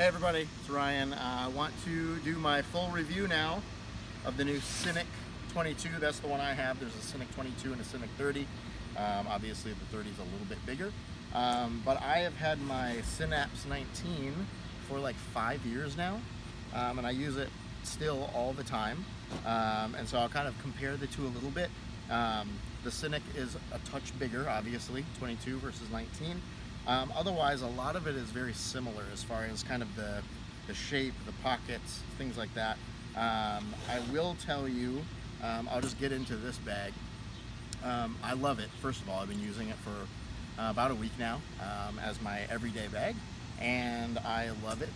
Hey everybody, it's Ryan. I want to do my full review now of the new Synik 22. That's the one I have. There's a Synik 22 and a Synik 30. Obviously the 30 is a little bit bigger. But I have had my Synapse 19 for like 5 years now. And I use it still all the time. And so I'll kind of compare the two a little bit. The Synik is a touch bigger, obviously, 22 versus 19. Otherwise, a lot of it is very similar as far as kind of the shape, the pockets, things like that. I will tell you, I'll just get into this bag. I love it. First of all, I've been using it for about a week now as my everyday bag, and I love it.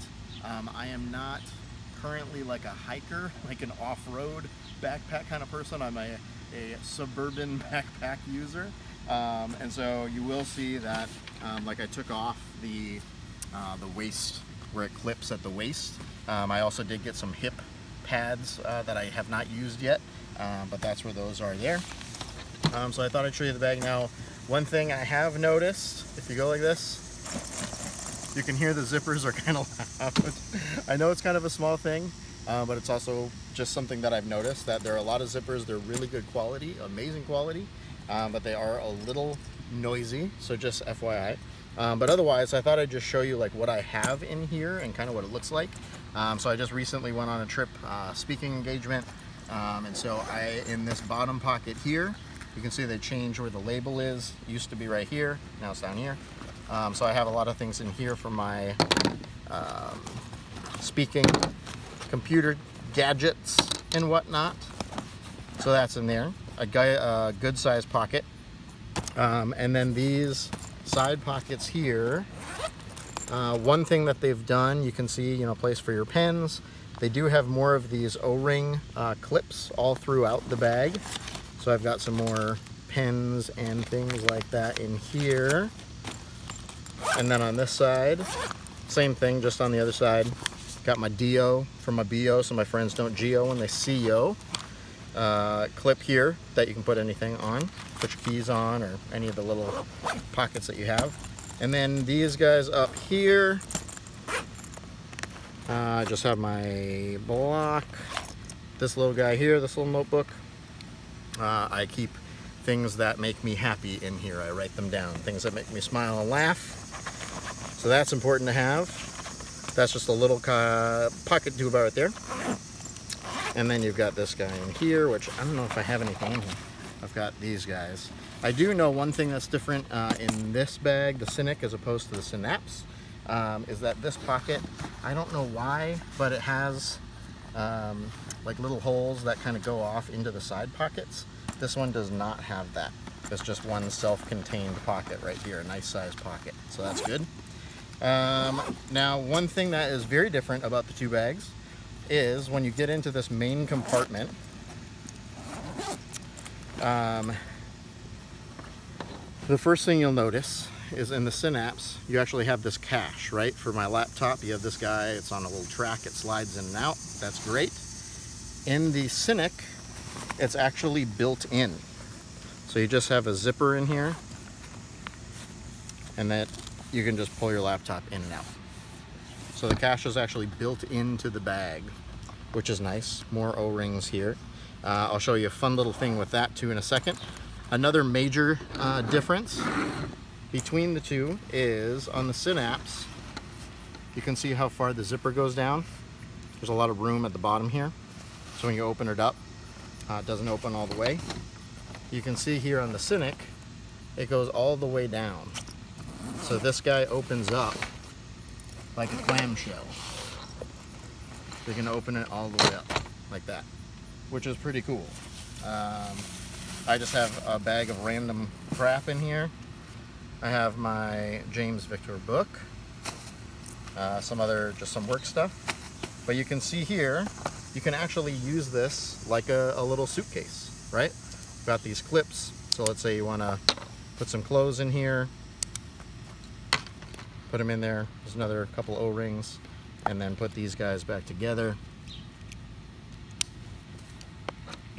I am not currently like a hiker, like an off-road backpack kind of person. I'm a suburban backpack user. And so you will see that like I took off the waist where it clips at the waist. I also did get some hip pads that I have not used yet, but that's where those are there. So I thought I'd show you the bag now. One thing I have noticed, if you go like this, you can hear the zippers are kind of loud. I know it's kind of a small thing, but it's also just something that I've noticed, that there are a lot of zippers. They're really good quality, amazing quality. But they are a little noisy, so just FYI. But otherwise, I thought I'd just show you like what I have in here and kind of what it looks like. So I just recently went on a trip, speaking engagement, and so in this bottom pocket here, you can see they changed where the label is. It used to be right here, now it's down here. So I have a lot of things in here for my speaking, computer gadgets and whatnot. So that's in there. A good sized pocket, and then these side pockets here. One thing that they've done, you can see, you know, place for your pens. They do have more of these O-ring clips all throughout the bag, so I've got some more pens and things like that in here. And then on this side, same thing, just on the other side, got my DO for my BO, so my friends don't GO when they CO. Clip here that you can put anything on, put your keys on, or any of the little pockets that you have. And then these guys up here, I just have my block, this little guy here, this little notebook. I keep things that make me happy in here. I write them down, things that make me smile and laugh. So that's important to have. That's just a little pocket tube right there. And then you've got this guy in here, which I don't know if I have anything in here. I've got these guys. I do know one thing that's different in this bag, the Synik, as opposed to the Synapse, is that this pocket, I don't know why, but it has like little holes that kind of go off into the side pockets. This one does not have that. It's just one self-contained pocket right here, a nice sized pocket. So that's good. Now, one thing that is very different about the two bags is when you get into this main compartment, the first thing you'll notice is in the Synapse, you actually have this cache, right? For my laptop, you have this guy, it's on a little track, it slides in and out, that's great. In the Synik, it's actually built in. So you just have a zipper in here, and that you can just pull your laptop in and out. So the cache is actually built into the bag, which is nice. More O-rings here. I'll show you a fun little thing with that too in a second. Another major difference between the two is on the Synapse, you can see how far the zipper goes down. There's a lot of room at the bottom here. So when you open it up, it doesn't open all the way. You can see here on the Synik, it goes all the way down. So this guy opens up like a clamshell. You can open it all the way up like that, which is pretty cool. I just have a bag of random crap in here. I have my James Victor book, some work stuff. But you can see here, you can actually use this like a little suitcase, right? Got these clips. So let's say you want to put some clothes in here, put them in there. There's another couple O-rings, and then put these guys back together.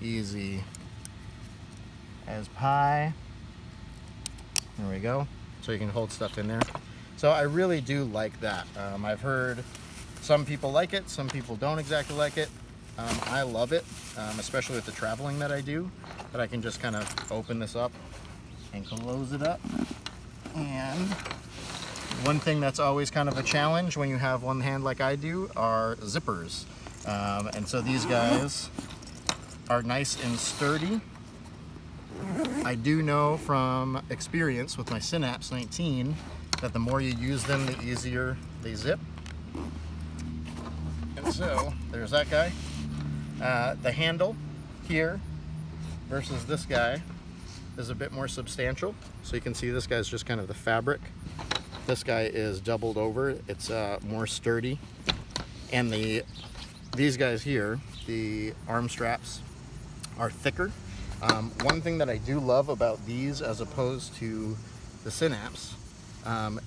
Easy as pie. There we go. So you can hold stuff in there. So I really do like that. I've heard Some people like it, some people don't exactly like it. I love it, especially with the traveling that I do, that I can just kind of open this up and close it up. And one thing that's always kind of a challenge when you have one hand like I do are zippers. And so these guys are nice and sturdy. I do know from experience with my Synapse 19 that the more you use them, the easier they zip. And so there's that guy. The handle here versus this guy is a bit more substantial. So you can see this guy's just kind of the fabric. This guy is doubled over. It's more sturdy. And these guys here, the arm straps, are thicker. One thing that I do love about these as opposed to the Synapse,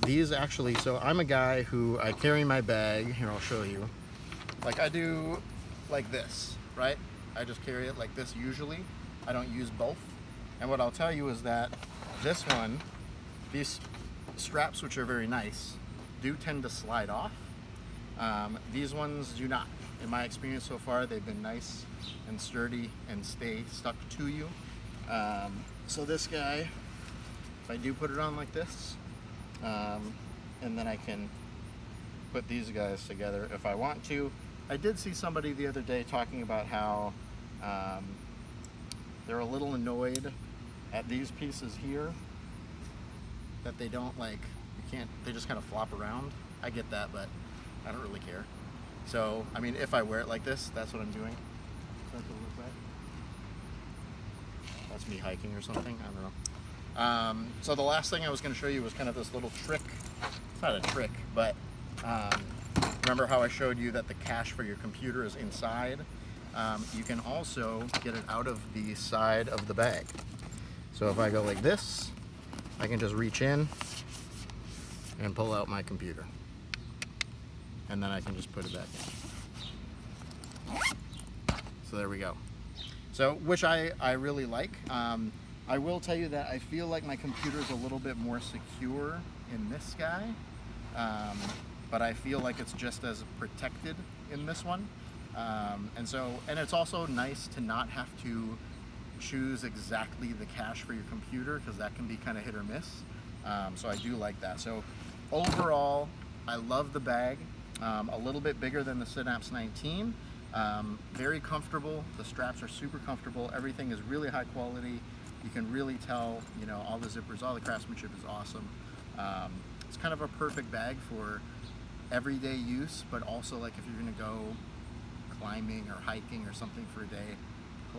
these actually, so I'm a guy who I carry my bag, here I'll show you, like I do like this, right? I just carry it like this usually. I don't use both. And what I'll tell you is that this one, these straps, which are very nice, do tend to slide off. These ones do not. In my experience so far, they've been nice and sturdy and stay stuck to you. So this guy, if I do put it on like this, and then I can put these guys together if I want to. I did see somebody the other day talking about how they're a little annoyed at these pieces here, that they don't like, they just kind of flop around. I get that, but I don't really care. So, I mean, if I wear it like this, that's what I'm doing. That's what it looks like. That's me hiking or something, I don't know. So the last thing I was going to show you was kind of this little trick. It's not a trick, but remember how I showed you that the cache for your computer is inside? You can also get it out of the side of the bag. So if I go like this, I can just reach in and pull out my computer. And then I can just put it back in. So there we go. So, which I really like. I will tell you that I feel like my computer is a little bit more secure in this guy, but I feel like it's just as protected in this one. And it's also nice to not have to choose exactly the cache for your computer, because that can be kind of hit or miss. So I do like that. So overall, I love the bag. A little bit bigger than the Synapse 19. Very comfortable. The straps are super comfortable. Everything is really high quality. You can really tell, you know, all the zippers, all the craftsmanship is awesome. It's kind of a perfect bag for everyday use, but also like if you're gonna go climbing or hiking or something for a day,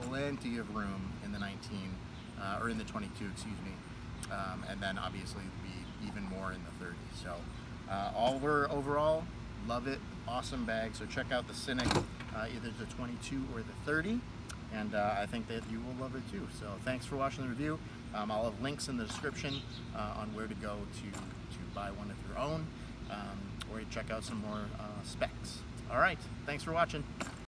plenty of room in the 19, or in the 22, excuse me. And then obviously be even more in the 30. So overall, love it, awesome bag. So check out the Synik, either the 22 or the 30, and I think that you will love it too. So thanks for watching the review. I'll have links in the description on where to go to buy one of your own, or check out some more specs. All right, thanks for watching.